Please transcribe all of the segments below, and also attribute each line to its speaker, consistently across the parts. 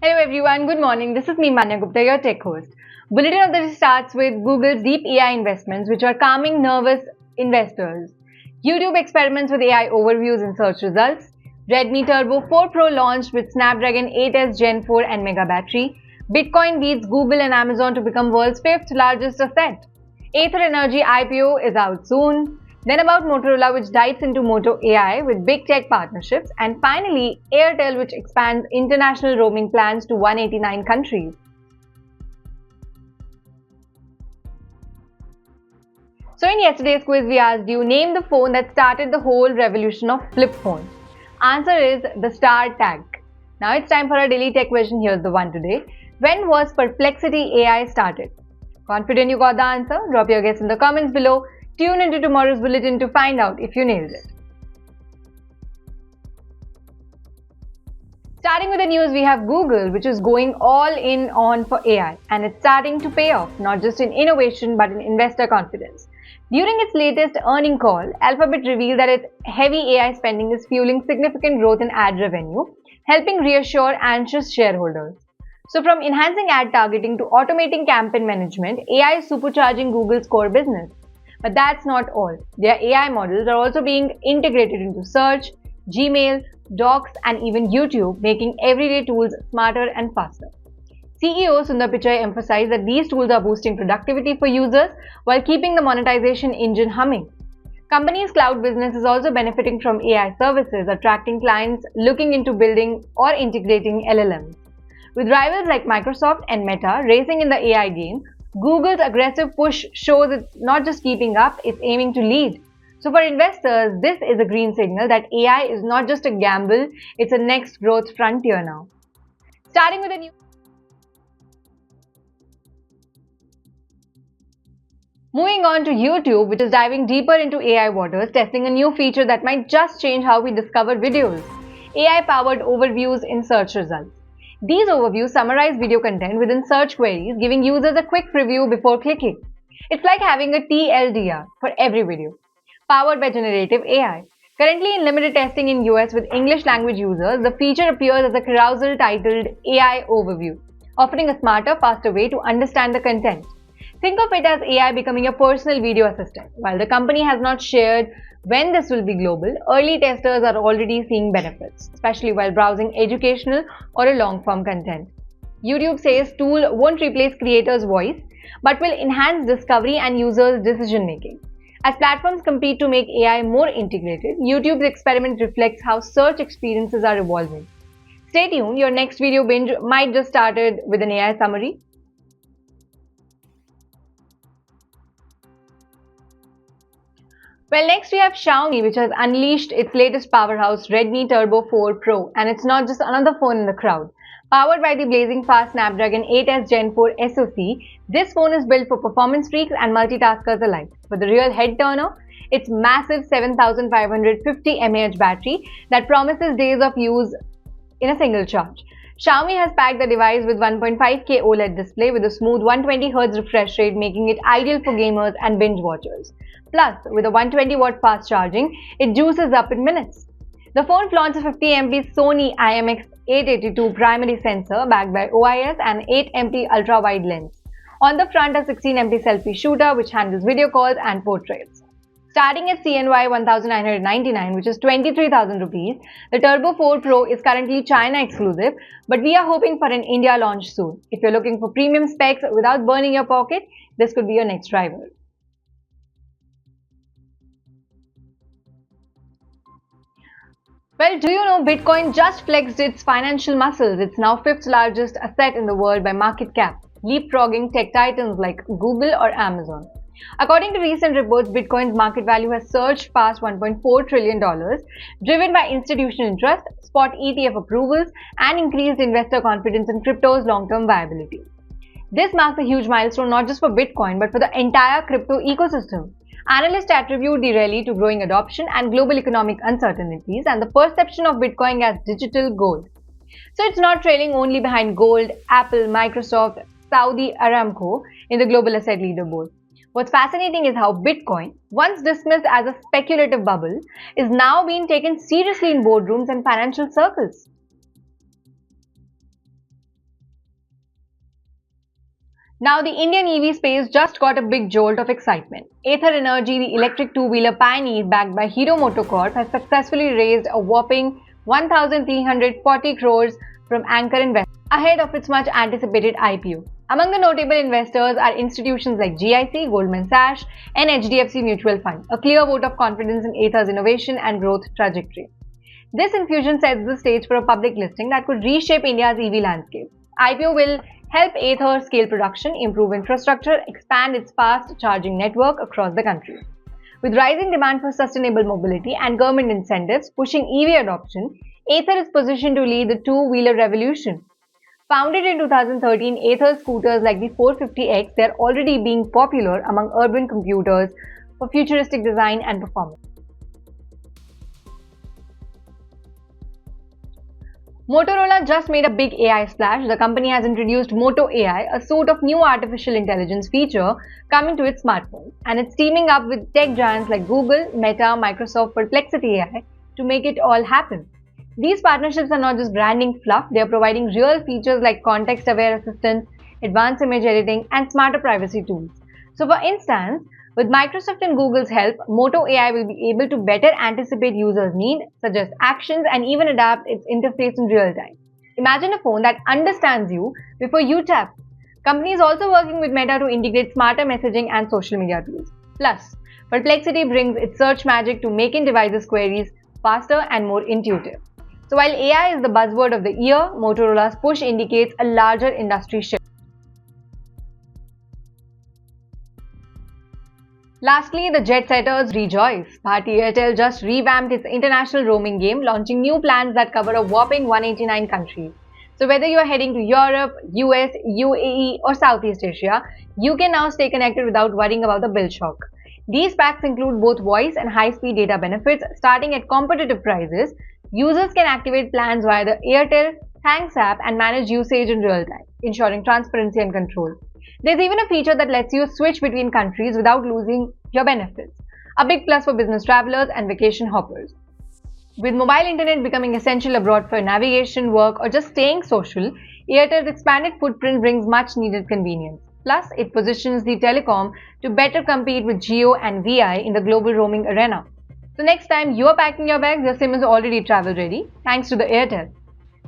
Speaker 1: Hello everyone, good morning. This is me Manya Gupta, your tech host. Bulletin of the day starts with Google's deep AI investments, which are calming nervous investors. YouTube experiments with AI overviews and search results. Redmi Turbo 4 Pro launched with Snapdragon 8S Gen 4 and mega battery. Bitcoin beats Google and Amazon to become world's fifth largest asset. Ather Energy IPO is out soon. Then about Motorola, which dives into Moto AI with big tech partnerships. And finally, Airtel, which expands international roaming plans to 189 countries. So in yesterday's quiz, we asked you, name the phone that started the whole revolution of flip phones. Answer is the Star Tag. Now it's time for our daily tech question. Here's the one today. When was Perplexity AI started? Confident you got the answer? Drop your guess in the comments below. Tune into tomorrow's bulletin to find out if you nailed it. Starting with the news, we have Google, which is going all in on for AI, and it's starting to pay off, not just in innovation but in investor confidence. During its latest earnings call, Alphabet revealed that its heavy AI spending is fueling significant growth in ad revenue, helping reassure anxious shareholders. So from enhancing ad targeting to automating campaign management, AI is supercharging Google's core business. But that's not all. Their AI models are also being integrated into search, Gmail, Docs, and even YouTube, making everyday tools smarter and faster. CEO Sundar Pichai emphasized that these tools are boosting productivity for users while keeping the monetization engine humming. Companies' cloud business is also benefiting from AI services, attracting clients looking into building or integrating LLMs. With rivals like Microsoft and Meta racing in the AI game, Google's aggressive push shows it's not just keeping up, it's aiming to lead. So for investors, this is a green signal that AI is not just a gamble, it's a next growth frontier now. Starting with a new Moving on to YouTube, which is diving deeper into AI waters, testing a new feature that might just change how we discover videos. AI-powered overviews in search results. These overviews summarize video content within search queries, giving users a quick preview before clicking. It's like having a TLDR for every video. Powered by generative AI. Currently in limited testing in US with English language users, the feature appears as a carousel titled AI Overview, offering a smarter, faster way to understand the content. Think of it as AI becoming a personal video assistant. While the company has not shared when this will be global, early testers are already seeing benefits, especially while browsing educational or a long-form content. YouTube says tool won't replace creators' voice, but will enhance discovery and users' decision-making. As platforms compete to make AI more integrated, YouTube's experiment reflects how search experiences are evolving. Stay tuned, your next video binge might just started with an AI summary. Well, next we have Xiaomi, which has unleashed its latest powerhouse, Redmi Turbo 4 Pro, and it's not just another phone in the crowd. Powered by the blazing fast Snapdragon 8S Gen 4 SoC, this phone is built for performance freaks and multitaskers alike. But the real head turner, its massive 7550 mAh battery that promises days of use in a single charge. Xiaomi has packed the device with 1.5K OLED display with a smooth 120Hz refresh rate, making it ideal for gamers and binge watchers. Plus, with a 120-watt fast charging, it juices up in minutes. The phone flaunts a 50MP Sony IMX882 primary sensor backed by OIS and 8MP ultra-wide lens. On the front, a 16MP selfie shooter which handles video calls and portraits. Starting at CNY 1999, which is 23,000 rupees, the Turbo 4 Pro is currently China exclusive, but we are hoping for an India launch soon. If you're looking for premium specs without burning your pocket, this could be your next rival. Well, do you know Bitcoin just flexed its financial muscles? It's now fifth largest asset in the world by market cap, leapfrogging tech titans like Google or Amazon. According to recent reports, Bitcoin's market value has surged past $1.4 trillion, driven by institutional interest, spot ETF approvals, and increased investor confidence in crypto's long-term viability. This marks a huge milestone not just for Bitcoin but for the entire crypto ecosystem. Analysts attribute the rally to growing adoption and global economic uncertainties and the perception of Bitcoin as digital gold. So it's not trailing only behind gold, Apple, Microsoft, Saudi Aramco in the global asset leaderboard. What's fascinating is how Bitcoin, once dismissed as a speculative bubble, is now being taken seriously in boardrooms and financial circles. Now, the Indian EV space just got a big jolt of excitement. Ather Energy, the electric two-wheeler pioneer backed by Hero MotoCorp, has successfully raised a whopping 1,340 crores from anchor investors ahead of its much-anticipated IPO. Among the notable investors are institutions like GIC, Goldman Sachs, and HDFC Mutual Fund, a clear vote of confidence in Ather's innovation and growth trajectory. This infusion sets the stage for a public listing that could reshape India's EV landscape. IPO will help Ather scale production, improve infrastructure, expand its fast charging network across the country. With rising demand for sustainable mobility and government incentives pushing EV adoption, Ather is positioned to lead the two-wheeler revolution. Founded in 2013, Ather scooters like the 450X, they are already being popular among urban commuters for futuristic design and performance. Motorola just made a big AI splash. The company has introduced Moto AI, a suite of new artificial intelligence feature coming to its smartphones, and it's teaming up with tech giants like Google, Meta, Microsoft, Perplexity AI to make it all happen. These partnerships are not just branding fluff, they are providing real features like context-aware assistance, advanced image editing, and smarter privacy tools. So for instance, with Microsoft and Google's help, Moto AI will be able to better anticipate users' needs, suggest actions, and even adapt its interface in real time. Imagine a phone that understands you before you tap. Company is also working with Meta to integrate smarter messaging and social media tools. Plus, Perplexity brings its search magic to make in-devices queries faster and more intuitive. So while AI is the buzzword of the year, Motorola's push indicates a larger industry shift. Lastly, the jet setters rejoice. Bharti Airtel just revamped its international roaming game, launching new plans that cover a whopping 189 countries. So whether you are heading to Europe, US, UAE or Southeast Asia, you can now stay connected without worrying about the bill shock. These packs include both voice and high-speed data benefits starting at competitive prices. Users can activate plans via the Airtel Thanks app and manage usage in real time, ensuring transparency and control. There's even a feature that lets you switch between countries without losing your benefits, a big plus for business travelers and vacation hoppers. With mobile internet becoming essential abroad for navigation, work, or just staying social, Airtel's expanded footprint brings much needed convenience. Plus, it positions the telecom to better compete with Jio and Vi in the global roaming arena. So next time you are packing your bags, your SIM is already travel ready, thanks to the Airtel.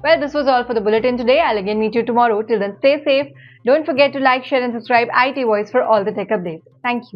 Speaker 1: Well, this was all for the bulletin today. I'll again meet you tomorrow. Till then, stay safe. Don't forget to like, share and subscribe IT Voice for all the tech updates. Thank you.